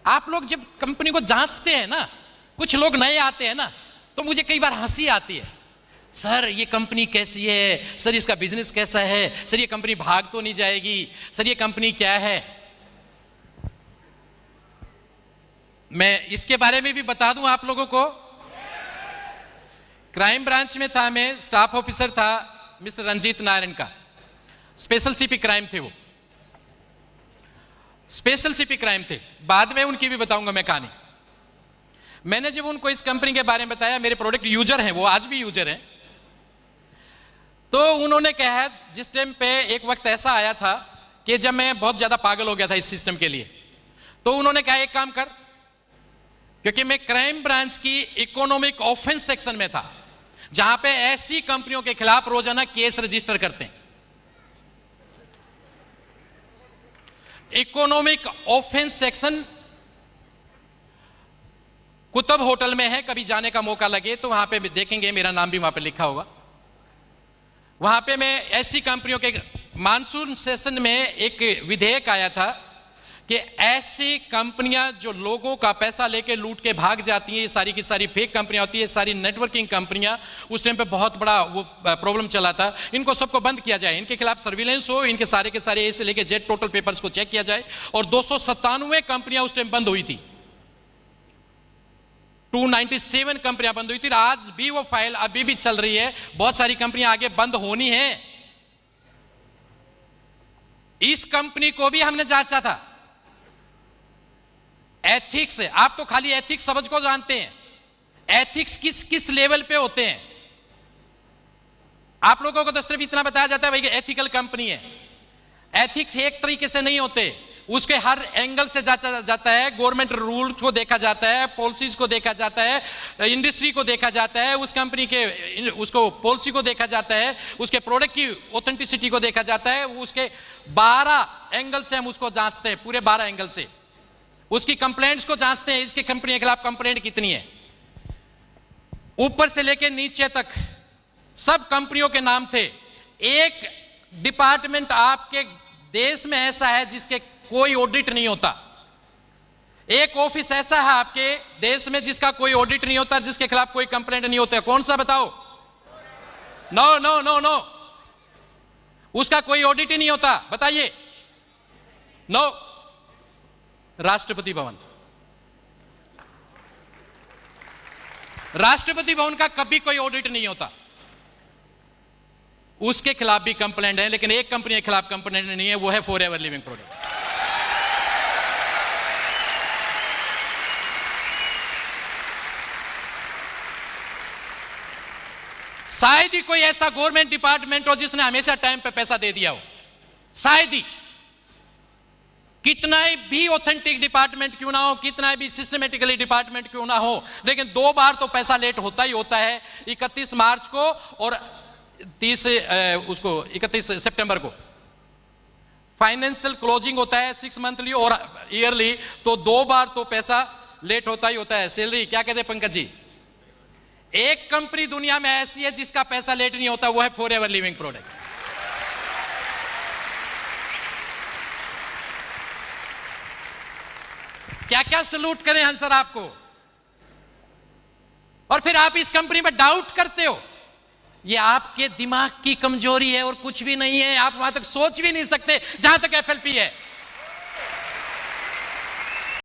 आप लोग जब कंपनी को जांचते हैं ना, कुछ लोग नए आते हैं ना, तो मुझे कई बार हंसी आती है, सर ये कंपनी कैसी है, सर इसका बिजनेस कैसा है, सर ये कंपनी भाग तो नहीं जाएगी, सर ये कंपनी क्या है। मैं इसके बारे में भी बता दूं आप लोगों को। क्राइम ब्रांच में था, मैं स्टाफ ऑफिसर था मिस्टर रंजीत नारायण का, स्पेशल सीपी क्राइम थे, वो स्पेशल सीपी क्राइम थे। बाद में उनकी भी बताऊंगा मैं कहानी। मैंने जब उनको इस कंपनी के बारे में बताया, मेरे प्रोडक्ट यूजर हैं, वो आज भी यूजर हैं, तो उन्होंने कहा, जिस टाइम पे एक वक्त ऐसा आया था कि जब मैं बहुत ज्यादा पागल हो गया था इस सिस्टम के लिए, तो उन्होंने कहा एक काम कर, क्योंकि मैं क्राइम ब्रांच की इकोनॉमिक ऑफेंस सेक्शन में था, जहां पे ऐसी कंपनियों के खिलाफ रोजाना केस रजिस्टर करते हैं। Economic offence section Qutub hotel में है, कभी जाने का मौका लगे तो वहां पे देखेंगे, मेरा नाम भी वहां पे लिखा होगा। वहां पे मैं ऐसी कंपनियों के, मानसून सेशन में एक विधेयक आया था कि ऐसी कंपनियां जो लोगों का पैसा लेके लूट के भाग जाती हैं, ये सारी की सारी फेक कंपनियां होती है, सारी नेटवर्किंग कंपनियां, उस टाइम पे बहुत बड़ा वो प्रॉब्लम चला था, इनको सबको बंद किया जाए, इनके खिलाफ सर्विलेंस हो, इनके सारे के सारे ए से लेके जेड टोटल पेपर्स को चेक किया जाए। और 297 कंपनियां उस टाइम बंद हुई थी, 297 कंपनियां बंद हुई थी। आज भी वो फाइल अभी भी चल रही है, बहुत सारी कंपनियां आगे बंद होनी है। इस कंपनी को भी हमने जांचा था, एथिक्स। आप तो खाली एथिक्स समझ को जानते हैं, एथिक्स किस किस लेवल पे होते हैं। आप लोगों को तो सिर्फ इतना बताया जाता है भाई कि एथिकल कंपनी है। एथिक्स एक तरीके से नहीं होते, उसके हर एंगल से जांचा जाता है। गवर्नमेंट रूल को देखा जाता है, पॉलिसीज को देखा जाता है, इंडस्ट्री को देखा जाता है, उस कंपनी के उसको पॉलिसी को देखा जाता है, उसके प्रोडक्ट की ऑथेंटिसिटी को देखा जाता है। उसके 12 एंगल से हम उसको जांचते हैं, पूरे 12 एंगल से उसकी कंप्लेंट्स को जांचते हैं, इसकी कंपनी के खिलाफ कंप्लेंट कितनी है, ऊपर से लेकर नीचे तक सब कंपनियों के नाम थे। एक डिपार्टमेंट आपके देश में ऐसा है जिसके कोई ऑडिट नहीं होता, एक ऑफिस ऐसा है आपके देश में जिसका कोई ऑडिट नहीं होता, जिसके खिलाफ कोई कंप्लेंट नहीं होता। कौन सा बताओ? नो नो नो नो, उसका कोई ऑडिट ही नहीं होता, बताइए। नो, राष्ट्रपति भवन। राष्ट्रपति भवन का कभी कोई ऑडिट नहीं होता, उसके खिलाफ भी कंप्लेंट है, लेकिन एक कंपनी के खिलाफ कंप्लेंट नहीं है, वो है फॉरएवर लिविंग प्रोडक्ट। शायद ही कोई ऐसा गवर्नमेंट डिपार्टमेंट हो जिसने हमेशा टाइम पे पैसा दे दिया हो, शायद ही। कितना भी ऑथेंटिक डिपार्टमेंट क्यों ना हो, कितना भी सिस्टमेटिकली डिपार्टमेंट क्यों ना हो, लेकिन 2 बार तो पैसा लेट होता ही होता है। 31 मार्च को और 31 सितंबर को फाइनेंशियल क्लोजिंग होता है, 6 मंथली और ईयरली, तो 2 बार तो पैसा लेट होता ही होता है। सैलरी क्या कहते हैं पंकज जी? एक कंपनी दुनिया में ऐसी है जिसका पैसा लेट नहीं होता, वो है फॉरएवर लिविंग प्रोडक्ट। क्या क्या सलूट करें हम सर आपको, और फिर आप इस कंपनी में डाउट करते हो। ये आपके दिमाग की कमजोरी है और कुछ भी नहीं है, आप वहां तक सोच भी नहीं सकते जहां तक एफएलपी है।